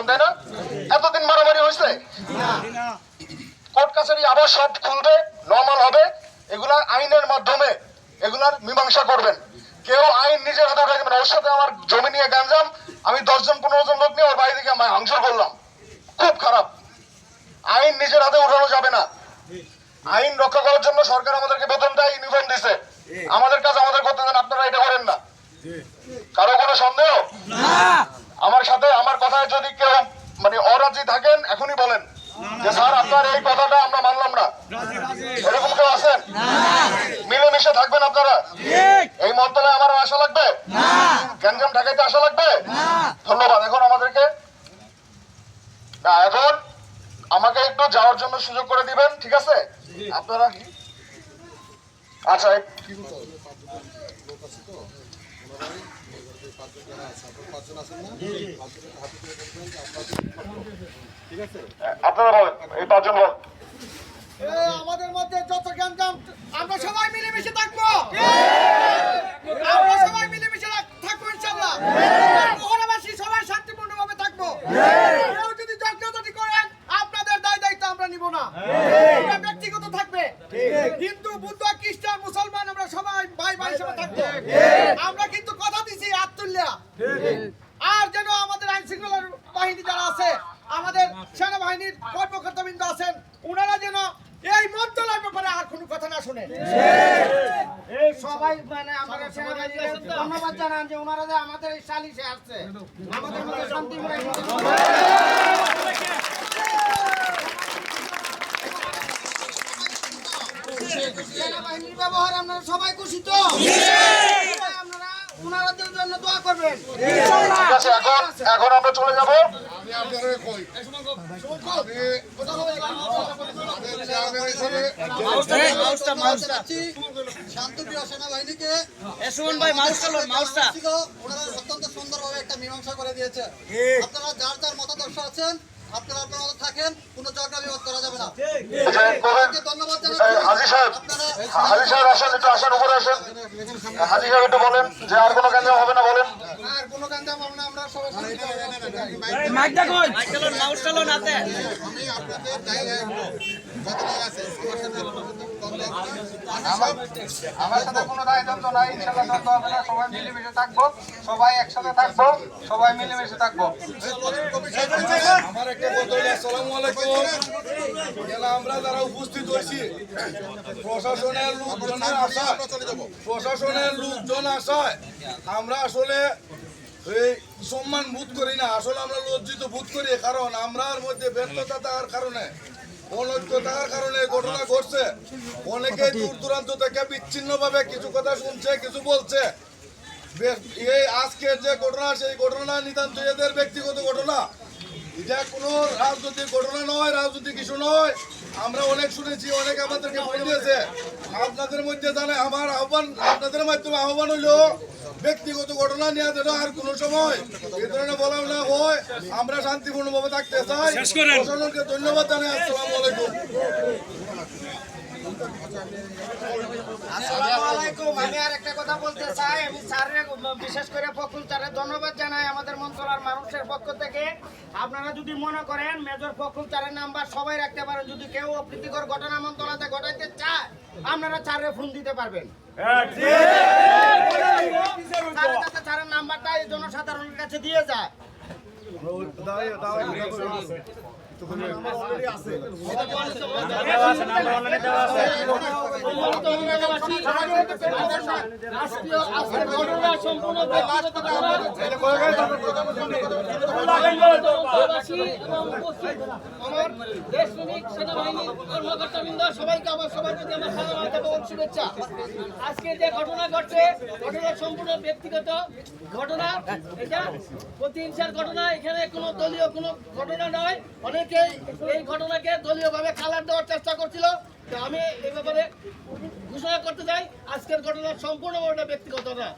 করবেন, তাই না? এতদিন মারামারি হয়েছে, কোর্ট কাছারি আবার সব খুলবে, নর্মাল হবে। এগুলা আইনের মাধ্যমে এগুলার মীমাংসা করবেন। কেউ আইন নিজের হাতে উঠে দেবেন। ওর সাথে আমার জমি নিয়ে গ্যাঞ্জাম, আমি 10 জন 15 জন লোক নিয়ে ওর বাড়ি থেকে ভাঙচুর করলাম, খুব খারাপ। আইন নিজের হাতে উঠানো যাবে না। আইন রক্ষা করার জন্য সরকার আমাদেরকে বেতন দেয়, ইউনিফর্ম দিছে, আমাদের কাজ আমাদের করতে দেন, আপনারা এটা করেন না। কারো কোনো সন্দেহ? আমার সাথে আমার কথায় যদি কেউ মানে অরাজি থাকেন এখনই বলেন যে স্যার আপনার এই কথাটা আমরা মানলাম না, এরকম কেউ আছেন? মিলেমিশে থাকবেন আপনারা। এই মহতলায় আমার আশা লাগবে, গ্যাঞ্জাম ঢাকাইতে আশা লাগবে। ধন্যবাদ। এখন আমাদেরকে এখন আমাকে একটু যাওয়ার জন্য সুযোগ করে দিবেন, ঠিক আছে? আপনারা আচ্ছা আপনারা বলেন, এই 5 জন বল। আমাদের মধ্যে যত গ্যাঞ্জাম আমরা সবাই মিলেমিশে থাকবো, আমরা সবাই মিলেমিশে থাকবো ইনশাআল্লাহ। মহল্লাবাসী সবাই শান্তিপূর্ণভাবে থাকবো। কেউ যদি জগজগতি করেন আপনাদের দায়িত্ব আমরা নিব না, এটা ব্যক্তিগত থাকবে। হিন্দু বুদ্ধ খ্রিস্টান মুসলমান আমরা সবাই ভাই ভাই হিসেবে থাকবো। আমরা কিন্তু কথা দিছি আত্মুল্যা। আর যেন আমাদের আইন শৃঙ্খলা বাহিনী যারা আছে, আমাদের সেনাবাহিনীর কর্মকর্তাবৃন্দ আছেন, ওনারা যেন এই মন্ত্রণালয়ের ব্যাপারে আর কোনো কথা না শুনে। সবাই মানে আমরা সেনাবাহিনীর ধন্যবাদ জানান যে ওনারা যে আমাদের এই সালিশে আসছে, আমাদের মধ্যে শান্তি সেনাবাহিনীর ব্যবহার আপনারা সবাই খুশি তো? আপনারা ওনাদের জন্য দোয়া করবেন। ঠিক আছে, এখন আমরা চলে যাবো। শান্তপ্রিয় সেনাবাহিনীকে অত্যন্ত সুন্দরভাবে একটা মীমাংসা করে দিয়েছে। আপনারা যার যার মতাদর্শ আছেন আপনারা আপনার মতো থাকেন, কোনো ঝগড়া বিবাদ করা যাবে না। ধন্যবাদ জানাচ্ছি। হাজী সাহেব আসেন, একটু আসেন, উপরে আসেন। হাজী সাহেব একটু বলেন যে আর কোনো গ্যাঞ্জাম হবে না, বলেন। আর কোনো গ্যাঞ্জাম হবে না, আমরা সবাই আমি আমার সাথে কোনো দায়িত্ব নাই, ইনশাআল্লাহ দ্বন্দ্ব হবে না, সবাই মিলেমিশে থাকবো, সবাই একসাথে থাকবো, সবাই মিলেমিশে থাকবো। আমার একটা কথা হলো, আসসালামু আলাইকুম। আমরা যারা উপস্থিত হয়েছি, প্রশাসনের লোকজন আসায় আমরা আসলে এই সম্মান বোধ করি না, আসলে আমরা লজ্জিত বোধ করি। কারণ আমরার মধ্যে ব্যর্থতা থাকার কারণে, অনৈক্য থাকার কারণে ঘটনা ঘটছে। অনেকে দূর দূরান্ত থেকে বিচ্ছিন্ন ভাবে কিছু কথা শুনছে, কিছু বলছে। এই আজকের যে ঘটনা, সেই ঘটনা নিতান্ত এদের ব্যক্তিগত ঘটনা, এটা কোনো রাজনৈতিক ঘটনা নয়, রাজনৈতিক কিছু নয়। আমরা অনেক শুনেছি, অনেক আমাদেরকে ফোন দিয়েছে। আপনাদের মধ্যে জানে আমার আহ্বান, আপনাদের মাধ্যমে আহ্বান হইলো ব্যক্তিগত ঘটনা নিয়ে যেন আর কোনো সময় এই ধরনের বলা না হয়। আমরা শান্তিপূর্ণভাবে থাকতে চাই। প্রশাসনকে ধন্যবাদ জানাই। আসসালামু আলাইকুম। আসসালামু আলাইকুম। আমি আর একটা কথা বলতে চাই, আমি স্যারের বিশেষ করে ফখরুল স্যারের ধন্যবাদ জানাই আমাদের মন্ত্রণালয়ের মানুষের পক্ষ থেকে। আপনারা যদি মনে করেন মেজর ফখরুল স্যারের নাম্বার সবাই রাখতে পারেন, যদি কেউ অপ্রীতিকর ঘটনা মন্ত্রণালয়তে ঘটাইতে চায় আপনারা স্যারের ফোন দিতে পারবেন। স্যারের নাম্বারটা এই জনসাধারণের কাছে দিয়ে যায়। আজকে যে ঘটনা ঘটছে, ঘটনা সম্পূর্ণ ব্যক্তিগত ঘটনা, এটা প্রতিহিংসার ঘটনা। এখানে কোনো দলীয় কোনো ঘটনা নয়। অনেকে এই ঘটনাকে দলীয়ভাবে কালার দেওয়ার চেষ্টা করছিল। আমি এই ব্যাপারে ঘোষণা করতে চাই, আজকের ঘটনা সম্পূর্ণভাবে ব্যক্তিগত না।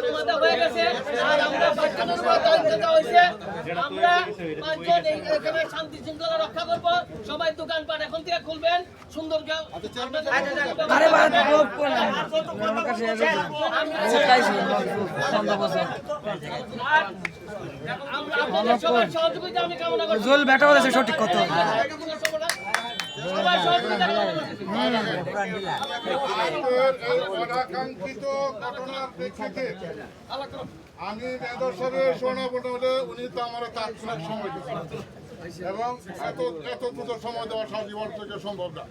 সমাধা হয়ে গেছে আর আমরা বাচ্চাদের উপর দায়িত্ব দেওয়া হয়েছে আমরা পাঁচজন এখানে শান্তি শৃঙ্খলা রক্ষা করবো সবাই দোকানপাট এখন থেকে খুলবেন সুন্দর আপনাদের সবার সহযোগিতা আমি কামনা করছি জল ব্যাটা বলেছে সঠিক কথা সবার সহযোগিতা কামনা করছি। এই অনাকাঙ্ক্ষিত ঘটনার প্রেক্ষিতে আমি মেয়র সাহেবের শোনাবো হলে উনি তো আমার তাৎক্ষণিক সময় দিচ্ছেন এবং এত দ্রুত সময় দেওয়া সারা থেকে সম্ভব না।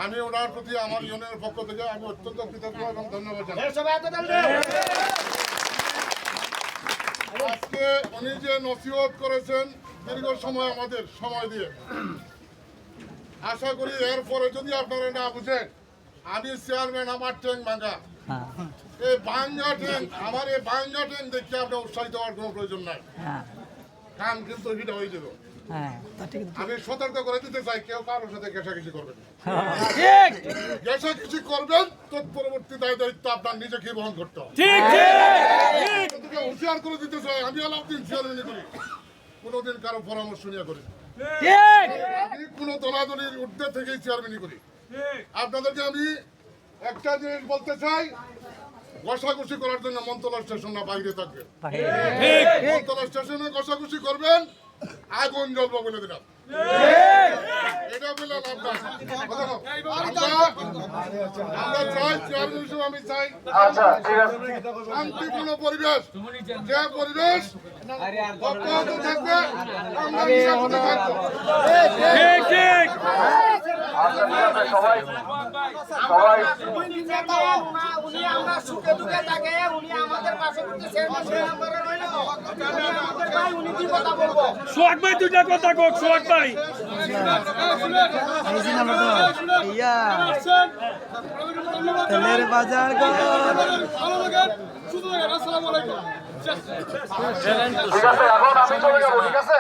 আমি ওনার প্রতি আমার ইউনিয়নের পক্ষ থেকে আমি অত্যন্ত কৃতজ্ঞ এবং ধন্যবাদ জানাই। আজকে উনি যে নসিহত করেছেন দীর্ঘ সময় আমাদের সময় দিয়ে, আশা করি এরপরে যদি আপনারা না বুঝেন আমি চেয়ারম্যান আমার ট্যাঙ্ক ভাঙ্গা এই ভাঙ্গা ট্যাঙ্ক আমার এই ভাঙ্গা ট্যাঙ্ক দেখে আপনার উৎসাহিত হওয়ার কোনো প্রয়োজন নাই। কান কিন্তু হিটা হয়ে যাবে। আমি সতর্ক করে দিতে চাই কেউ কারোর সাথে ঘেঁষাঘেঁষি করবেন ঘেঁষাঘেঁষি করবেন তৎপরবর্তী দায় দায়িত্ব আপনার নিজেকে বহন করতে হবে। হুঁশিয়ার করে দিতে চাই আমি আলাউদ্দিন চেয়ারম্যান করি কোনোদিন কারো পরামর্শ নিয়ে করি আমি কোন দলাদলির ঊর্ধ্বে থেকেই চেয়ারম্যানই করি। আপনাদেরকে আমি একটা জিনিস বলতে চাই, ঘষাঘষি করার জন্য মন্তলা স্টেশন না বাইরে থাকবে। মন্তলা স্টেশনে ঘষাঘষি করবেন আগুন জ্বলবো বলে দিলাম। এটা বললাম আপনার আমরা চাই চেয়ারম্যান হিসেবে আমি চাই শান্তিপূর্ণ পরিবেশ, যে পরিবেশ অব্যাহত থাকবে আমরা নিরাপদে থাকবো। উনি আমরা সুখে দুঃখে থাকে, উনি আমাদের পার্শ্ববর্তী উনি কি কথা বলবো? সোহাগ ভাই দুইটা কথা কোক সোহাগ ভাই তেলের বাজার ঠিক আছে, এখন আমি চলে যাবো। ঠিক আছে।